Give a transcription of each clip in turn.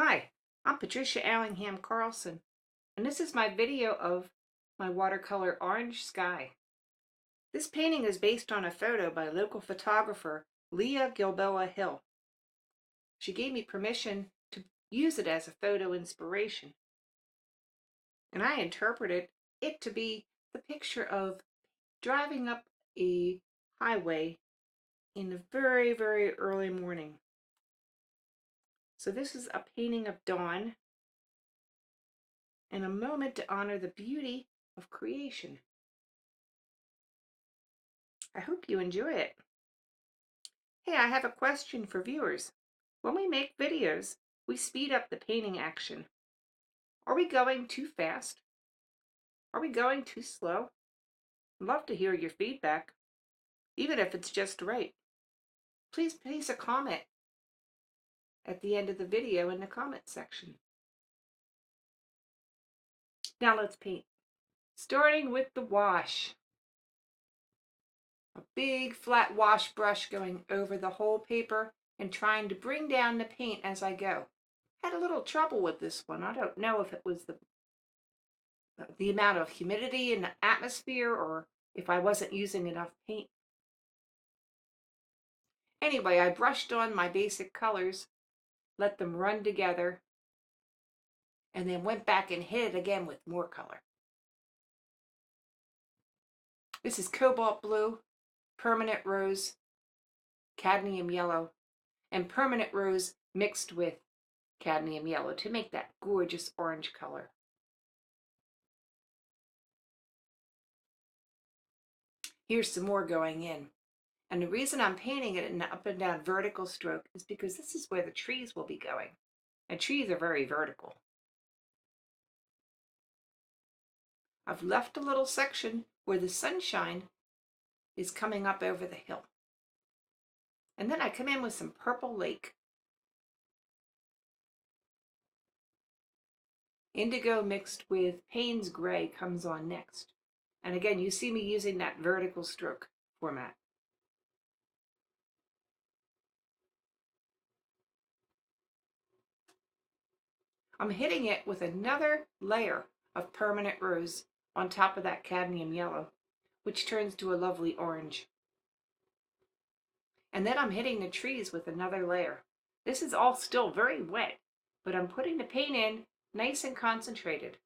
Hi, I'm Patricia Allingham Carlson, and this is my video of my watercolor Orange Sky. This painting is based on a photo by local photographer Leah Gilboah Hill. She gave me permission to use it as a photo inspiration, and I interpreted it to be the picture of driving up a highway in the very, very early morning. So this is a painting of dawn and a moment to honor the beauty of creation. I hope you enjoy it. Hey, I have a question for viewers. When we make videos, we speed up the painting action. Are we going too fast? Are we going too slow? I'd love to hear your feedback, even if it's just right. Please place a comment at the end of the video in the comment section. Now let's paint. Starting with the wash. A big flat wash brush going over the whole paper and trying to bring down the paint as I go. Had a little trouble with this one. I don't know if it was the amount of humidity in the atmosphere or if I wasn't using enough paint. Anyway, I brushed on my basic colors, let them run together, and then went back and hit it again with more color. This is cobalt blue, permanent rose, cadmium yellow, and permanent rose mixed with cadmium yellow to make that gorgeous orange color. Here's some more going in. And the reason I'm painting it in an up and down vertical stroke is because this is where the trees will be going. And trees are very vertical. I've left a little section where the sunshine is coming up over the hill. And then I come in with some purple lake. Indigo mixed with Payne's gray comes on next. And again, you see me using that vertical stroke format. I'm hitting it with another layer of permanent rose on top of that cadmium yellow, which turns to a lovely orange. And then I'm hitting the trees with another layer. This is all still very wet, but I'm putting the paint in nice and concentrated.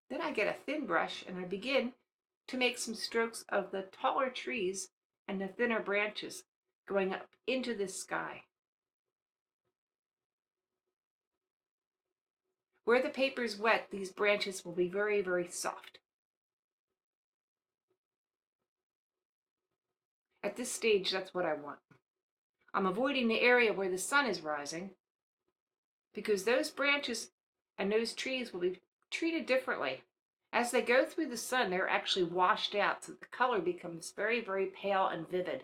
Then I get a thin brush and I begin to make some strokes of the taller trees and the thinner branches going up into the sky. Where the paper's wet, these branches will be very, very soft. At this stage, that's what I want. I'm avoiding the area where the sun is rising because those branches and those trees will be treated differently. As they go through the sun, they're actually washed out, so the color becomes very, very pale and vivid.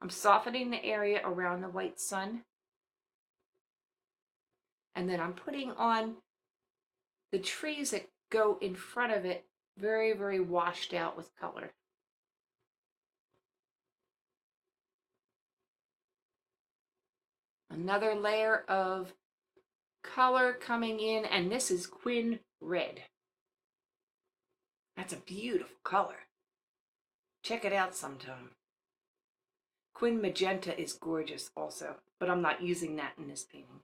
I'm softening the area around the white sun. And then I'm putting on the trees that go in front of it, very, very washed out with color. Another layer of color coming in, and this is Quin Red. That's a beautiful color. Check it out sometime. Quin Magenta is gorgeous also, but I'm not using that in this painting.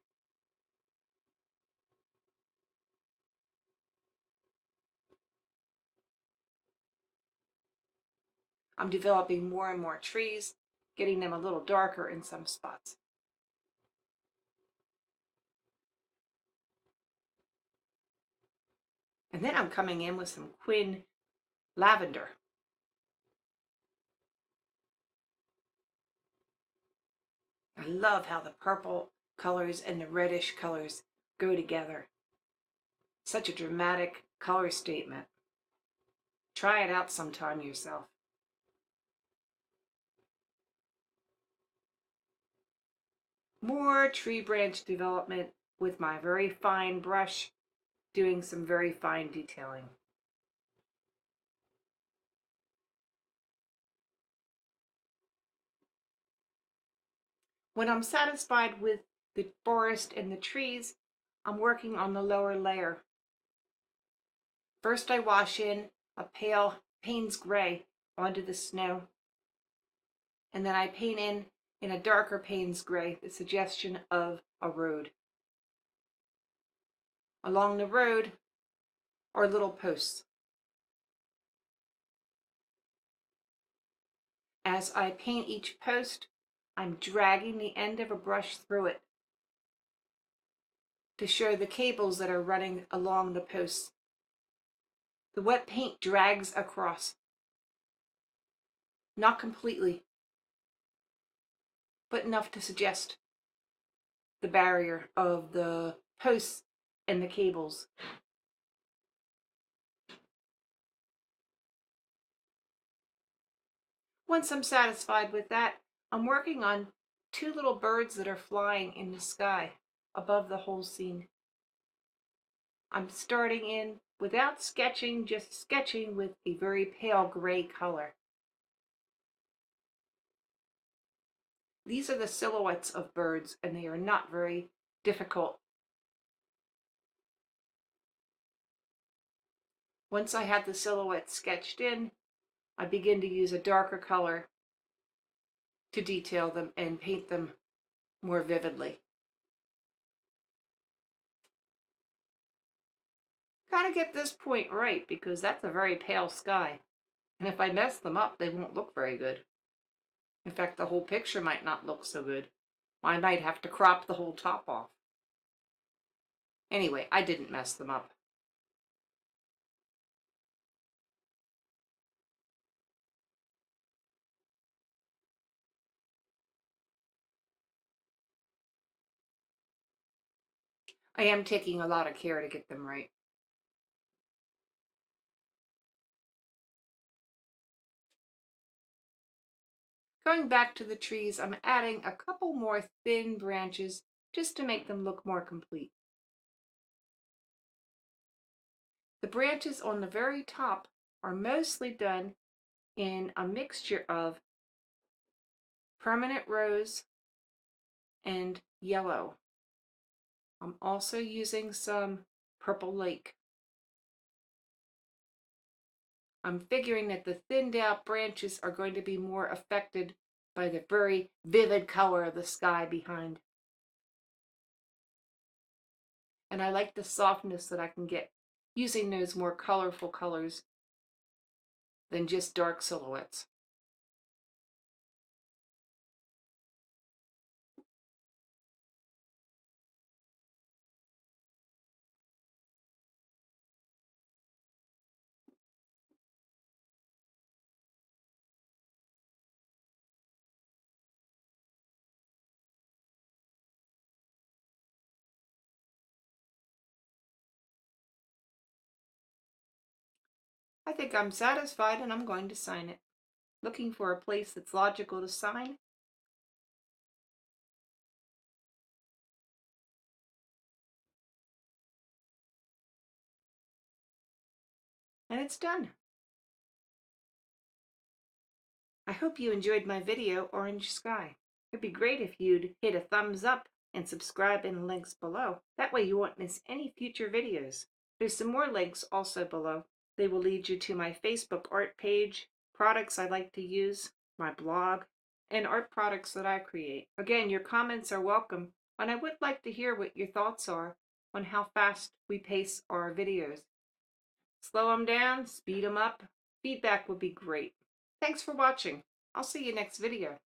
I'm developing more and more trees, getting them a little darker in some spots. And then I'm coming in with some Quin Lavender. I love how the purple colors and the reddish colors go together. Such a dramatic color statement. Try it out sometime yourself. More tree branch development with my very fine brush, doing some very fine detailing. When I'm satisfied with the forest and the trees, I'm working on the lower layer. First I wash in a pale Payne's gray onto the snow, and then I paint in a darker Payne's gray, the suggestion of a road. Along the road are little posts. As I paint each post, I'm dragging the end of a brush through it to show the cables that are running along the posts. The wet paint drags across. Not completely, but enough to suggest the barrier of the posts and the cables. Once I'm satisfied with that, I'm working on two little birds that are flying in the sky above the whole scene. I'm starting in without sketching, just sketching with a very pale gray color. These are the silhouettes of birds, and they are not very difficult. Once I have the silhouette sketched in, I begin to use a darker color to detail them and paint them more vividly. Gotta get this point right because that's a very pale sky. And if I mess them up, they won't look very good. In fact, the whole picture might not look so good. I might have to crop the whole top off. Anyway, I didn't mess them up. I am taking a lot of care to get them right. Going back to the trees, I'm adding a couple more thin branches just to make them look more complete. The branches on the very top are mostly done in a mixture of permanent rose and yellow. I'm also using some purple lake. I'm figuring that the thinned out branches are going to be more affected by the very vivid color of the sky behind. And I like the softness that I can get using those more colorful colors than just dark silhouettes. I think I'm satisfied and I'm going to sign it. Looking for a place that's logical to sign. And it's done. I hope you enjoyed my video, Orange Sky. It'd be great if you'd hit a thumbs up and subscribe in the links below. That way you won't miss any future videos. There's some more links also below. They will lead you to my Facebook art page, products I like to use, my blog, and art products that I create. Again, your comments are welcome, and I would like to hear what your thoughts are on how fast we pace our videos. Slow them down, speed them up. Feedback would be great. Thanks for watching. I'll see you next video.